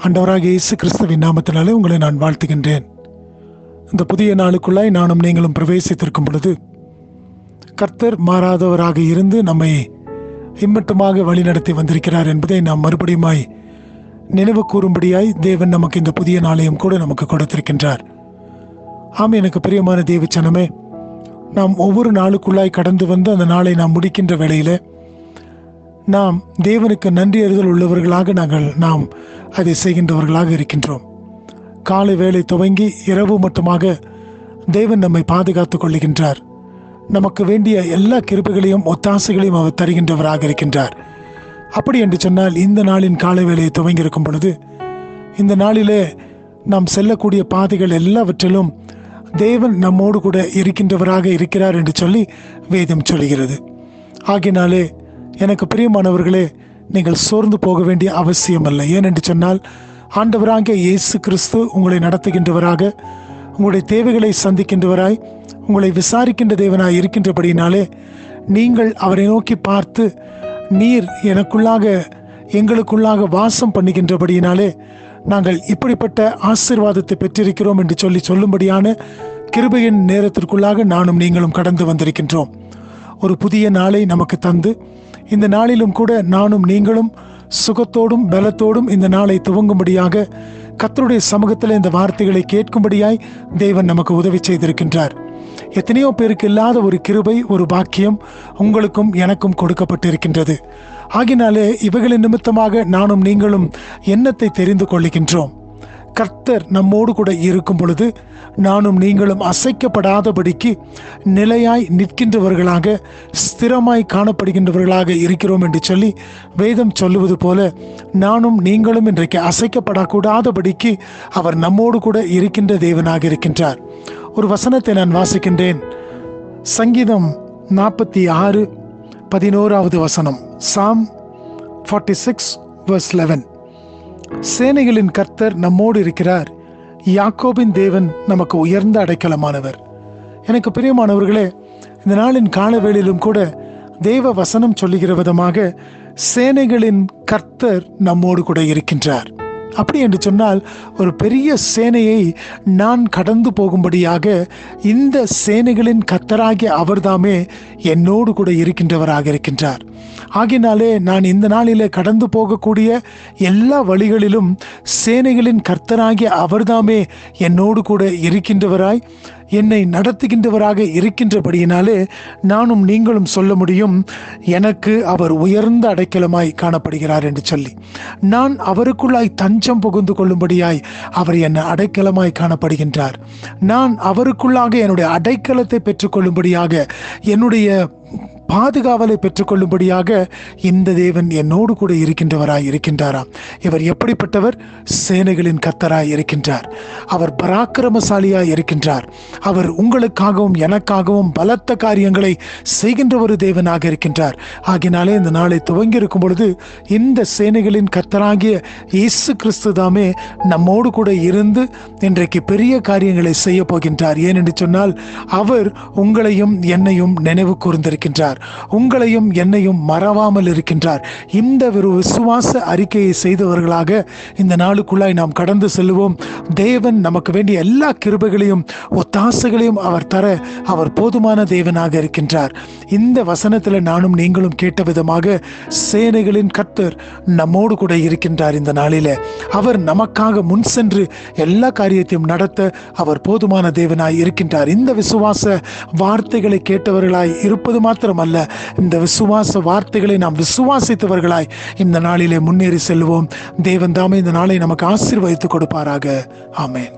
ஆண்டவராகிய இயேசு கிறிஸ்துவின் நாமத்தினாலே உங்களை நான் வாழ்த்துகின்றேன். இந்த புதிய நாளுக்குள்ளாய் நானும் நீங்களும் பிரவேசித்திருக்கும் பொழுது கர்த்தர் மாறாதவராக இருந்து நம்மை இம்மட்டுமாக வழிநடத்தி வந்திருக்கிறார் என்பதை நாம் மறுபடியுமாய் நினைவு கூறும்படியாய் தேவன் நமக்கு இந்த புதிய நாளையும் கூட நமக்கு கொடுத்திருக்கின்றார். ஆம், எனக்கு பிரியமான தேவச்சனமே, நாம் ஒவ்வொரு நாளுக்குள்ளாய் கடந்து வந்து அந்த நாளை நாம் முடிக்கின்ற வேளையிலே நாம் தேவனுக்கு நன்றி அறிதல் உள்ளவர்களாக நாம் அதை செய்கின்றவர்களாக இருக்கின்றோம். காலை வேளை துவங்கி இரவு மட்டுமாக தேவன் நம்மை பாதுகாத்துக் கொள்ளுகின்றார். நமக்கு வேண்டிய எல்லா கிருபைகளையும் ஒத்தாசைகளையும் அவர் தருகின்றவராக இருக்கின்றார். அப்படி என்று சொன்னால், இந்த நாளின் காலை வேளையை துவங்கி இருக்கும் பொழுது இந்த நாளிலே நாம் செல்லக்கூடிய பாதைகள் எல்லாவற்றிலும் தேவன் நம்மோடு கூட இருக்கின்றவராக இருக்கிறார் என்று சொல்லி வேதம் சொல்கிறது. ஆகினாலே எனக்கு பிரியமானவர்களே, நீங்கள் சோர்ந்து போக வேண்டிய அவசியம் அல்ல. ஏனென்று சொன்னால், ஆண்டவராகிய இயேசு கிறிஸ்து உங்களை நடத்துகின்றவராக, உங்களுடைய தேவைகளை சந்திக்கின்றவராய், உங்களை விசாரிக்கின்ற தேவனாய் இருக்கின்றபடியினாலே நீங்கள் அவரை நோக்கி பார்த்து, நீர் எங்களுக்குள்ளாக வாசம் பண்ணுகின்றபடியினாலே நாங்கள் இப்படிப்பட்ட ஆசீர்வாதத்தை பெற்றிருக்கிறோம் என்று சொல்லும்படியான கிருபையின் நேரத்திற்குள்ளாக நானும் நீங்களும் கடந்து வந்திருக்கின்றோம். ஒரு புதிய நாளை நமக்கு தந்து இந்த நாளிலும் கூட நானும் நீங்களும் சுகத்தோடும் பலத்தோடும் இந்த நாளை துவங்கும்படியாக கர்த்தருடைய சமூகத்தில் இந்த வார்த்தைகளை கேட்கும்படியாய் தேவன் நமக்கு உதவி செய்திருக்கின்றார். எத்தனையோ பேருக்கு இல்லாத ஒரு கிருபை, ஒரு பாக்கியம் உங்களுக்கும் எனக்கும் கொடுக்கப்பட்டிருக்கின்றது. ஆகினாலே இவைகளின் நிமித்தமாக நானும் நீங்களும் எண்ணத்தை தெரிந்து கொள்ளுகின்றோம். கர்த்தர் நம்மோடு கூட இருக்கும் பொழுது நானும் நீங்களும் அசைக்கப்படாதபடிக்கு நிலையாய் நிற்கின்றவர்களாக, ஸ்திரமாய் காணப்படுகின்றவர்களாக இருக்கிறோம் என்று சொல்லி வேதம் சொல்லுவது போல நானும் நீங்களும் இன்றைக்கு அசைக்கப்படக்கூடாதபடிக்கு அவர் நம்மோடு கூட இருக்கின்ற தேவனாக இருக்கின்றார். ஒரு வசனத்தை நான் வாசிக்கின்றேன். சங்கீதம் 46:11 வசனம். Psalm 46:11. சேனைகளின் கர்த்தர் நம்மோடு இருக்கிறார், யாக்கோபின் தேவன் நமக்கு உயர்ந்த அடைக்கலமானவர். எனக்கு பிரியமானவர்களே, இந்த நாளின் காலவேளையிலும் கூட தேவ வசனம் சொல்லுகிற விதமாக சேனைகளின் கர்த்தர் நம்மோடு கூட இருக்கின்றார். அப்படி என்று சொன்னால், ஒரு பெரிய சேனையை நான் கடந்து போகும்படியாக இந்த சேனைகளின் கர்த்தராகிய அவர்தாமே என்னோடு கூட இருக்கின்றவராக இருக்கின்றார். ஆகினாலே நான் இந்த நாளிலே கடந்து போகக்கூடிய எல்லா வழிகளிலும் சேனைகளின் கர்த்தராகிய அவர்தாமே என்னோடு கூட இருக்கின்றவராய், என்னை நடத்துகின்றவராக இருக்கின்றபடியினாலே நானும் நீங்களும் சொல்ல முடியும், எனக்கு அவர் உயர்ந்த அடைக்கலமாய் காணப்படுகிறார் என்று சொல்லி. நான் அவருக்குள்ளாய் தஞ்சம் புகுந்து கொள்ளும்படியாய் அவர் என்னை அடைக்கலமாய் காணப்படுகின்றார். நான் அவருக்குள்ளாக என்னுடைய அடைக்கலத்தை பெற்றுக்கொள்ளும்படியாக, என்னுடைய பாதுகாவலை பெற்றுக்கொள்ளும்படியாக இந்த தேவன் என்னோடு கூட இருக்கின்றவராய் இருக்கின்றாராம். இவர் எப்படிப்பட்டவர்? சேனைகளின் கர்த்தராய் இருக்கின்றார். அவர் பராக்கிரமசாலியாய் இருக்கின்றார். அவர் உங்களுக்காகவும் எனக்காகவும் பலத்த காரியங்களை செய்கின்ற ஒரு தேவனாக இருக்கின்றார். ஆகினாலே இந்த நாளை துவங்கி இருக்கும் பொழுது இந்த சேனைகளின் கர்த்தராகிய இயேசு கிறிஸ்து தாமே நம்மோடு கூட இருந்து இன்றைக்கு பெரிய காரியங்களை செய்ய போகின்றார். ஏனென்று சொன்னால், அவர் உங்களையும் என்னையும் நினைவு கூர்ந்திருக்கின்றார், உங்களையும் என்னையும் மறவாமல் இருக்கின்றார். இந்த ஒரு விசுவாச அறிக்கையை செய்தவர்களாக இந்த நாளுக்குள்ளாய் நாம் கடந்து செல்வோம். தேவன் நமக்கு வேண்டிய எல்லா கிருபைகளையும் ஒத்தாசைகளையும் அவர் தர அவர் போதுமான தேவனாக இருக்கின்றார். இந்த வசனத்தில் நானும் நீங்களும் கேட்ட விதமாக சேனைகளின் கர்த்தர் நம்மோடு கூட இருக்கின்றார். இந்த நாளிலே அவர் நமக்காக முன் சென்று எல்லா காரியத்தையும் நடத்த அவர் போதுமான தேவனாய் இருக்கின்றார். இந்த விசுவாச வார்த்தைகளை கேட்டவர்களாய் இருப்பது மாத்திரமல்ல, இந்த விசுவாச வார்த்தைகளை நாம் விசுவாசித்தவர்களாய் இந்த நாளிலே முன்னேறி செல்வோம். தேவன் தாமே இந்த நாளை நமக்கு ஆசீர்வதித்து கொடுப்பாராக. ஆமென்.